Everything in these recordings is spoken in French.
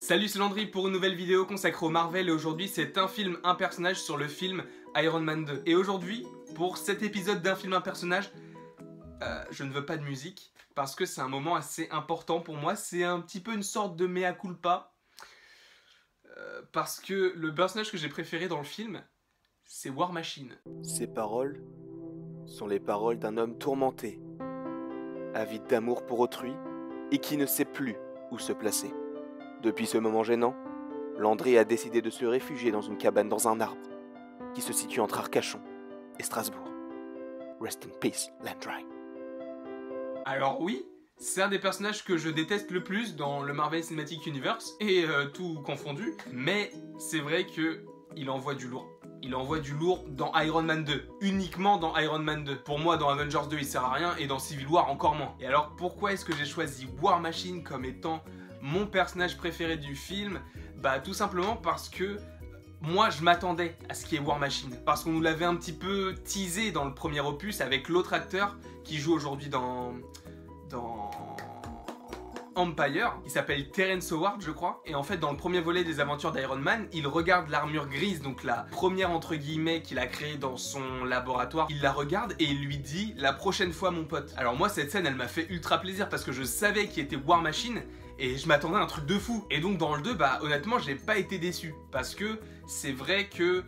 Salut, c'est Landry pour une nouvelle vidéo consacrée au Marvel et aujourd'hui c'est un film, un personnage sur le film Iron Man 2. Et aujourd'hui, pour cet épisode d'un film, un personnage, je ne veux pas de musique parce que c'est un moment assez important pour moi, c'est un petit peu une sorte de mea culpa parce que le personnage que j'ai préféré dans le film, c'est War Machine. Ces paroles sont les paroles d'un homme tourmenté, avide d'amour pour autrui et qui ne sait plus où se placer. Depuis ce moment gênant, Landry a décidé de se réfugier dans une cabane dans un arbre qui se situe entre Arcachon et Strasbourg. Rest in peace, Landry. Alors oui, c'est un des personnages que je déteste le plus dans le Marvel Cinematic Universe, et tout confondu, mais c'est vrai que il envoie du lourd. Il envoie du lourd dans Iron Man 2, uniquement dans Iron Man 2. Pour moi, dans Avengers 2, il sert à rien, et dans Civil War, encore moins. Et alors, pourquoi est-ce que j'ai choisi War Machine comme étant mon personnage préféré du film? Bah tout simplement parce que moi je m'attendais à ce qui est War Machine, parce qu'on nous l'avait un petit peu teasé dans le premier opus avec l'autre acteur qui joue aujourd'hui dans Empire, il s'appelle Terrence Howard je crois, et en fait dans le premier volet des aventures d'Iron Man, il regarde l'armure grise, donc la première entre guillemets qu'il a créée dans son laboratoire, il la regarde et il lui dit la prochaine fois mon pote. Alors moi cette scène elle m'a fait ultra plaisir parce que je savais qu'il était War Machine et je m'attendais à un truc de fou. Et donc dans le 2, bah honnêtement j'ai pas été déçu parce que c'est vrai que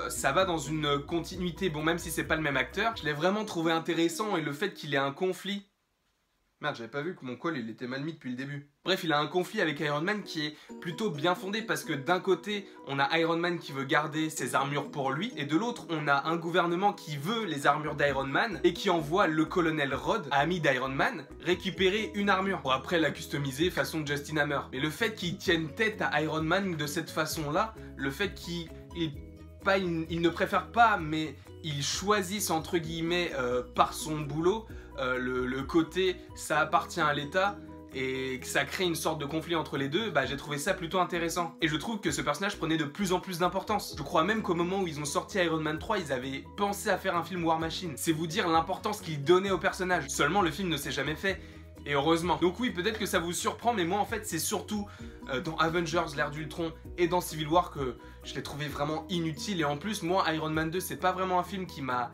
ça va dans une continuité, bon même si c'est pas le même acteur, je l'ai vraiment trouvé intéressant, et le fait qu'il ait un conflit. Merde, j'avais pas vu que mon col il était mal mis depuis le début. Bref, il a un conflit avec Iron Man qui est plutôt bien fondé parce que d'un côté, on a Iron Man qui veut garder ses armures pour lui, et de l'autre, on a un gouvernement qui veut les armures d'Iron Man et qui envoie le colonel Rodd, ami d'Iron Man, récupérer une armure pour après la customiser façon Justin Hammer. Mais le fait qu'il tienne tête à Iron Man de cette façon-là, le fait qu'il ne préfère pas, mais il choisisse entre guillemets par son boulot, le côté ça appartient à l'État et que ça crée une sorte de conflit entre les deux, bah j'ai trouvé ça plutôt intéressant. Et je trouve que ce personnage prenait de plus en plus d'importance. Je crois même qu'au moment où ils ont sorti Iron Man 3, ils avaient pensé à faire un film War Machine. C'est vous dire l'importance qu'ils donnaient au personnage. Seulement le film ne s'est jamais fait. Et heureusement. Donc oui, peut-être que ça vous surprend, mais moi en fait c'est surtout dans Avengers, l'ère d'Ultron et dans Civil War que je l'ai trouvé vraiment inutile. Et en plus, moi Iron Man 2 c'est pas vraiment un film qui m'a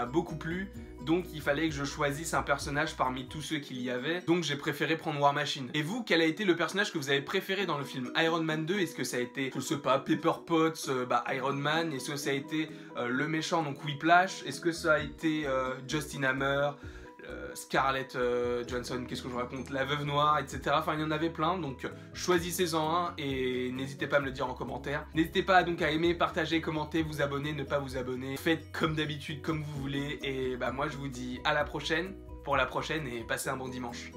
beaucoup plu. Donc il fallait que je choisisse un personnage parmi tous ceux qu'il y avait. Donc j'ai préféré prendre War Machine. Et vous, quel a été le personnage que vous avez préféré dans le film Iron Man 2? Est-ce que ça a été, je sais pas, Pepper Potts, Iron Man? Est-ce que ça a été le méchant, donc Whiplash? Est-ce que ça a été Justin Hammer, Scarlett Johansson, qu'est-ce que je raconte, la veuve noire, etc. Enfin, il y en avait plein, donc choisissez-en un et n'hésitez pas à me le dire en commentaire. N'hésitez pas donc à aimer, partager, commenter, vous abonner, ne pas vous abonner. Faites comme d'habitude, comme vous voulez. Et bah moi, je vous dis à la prochaine, pour la prochaine, et passez un bon dimanche.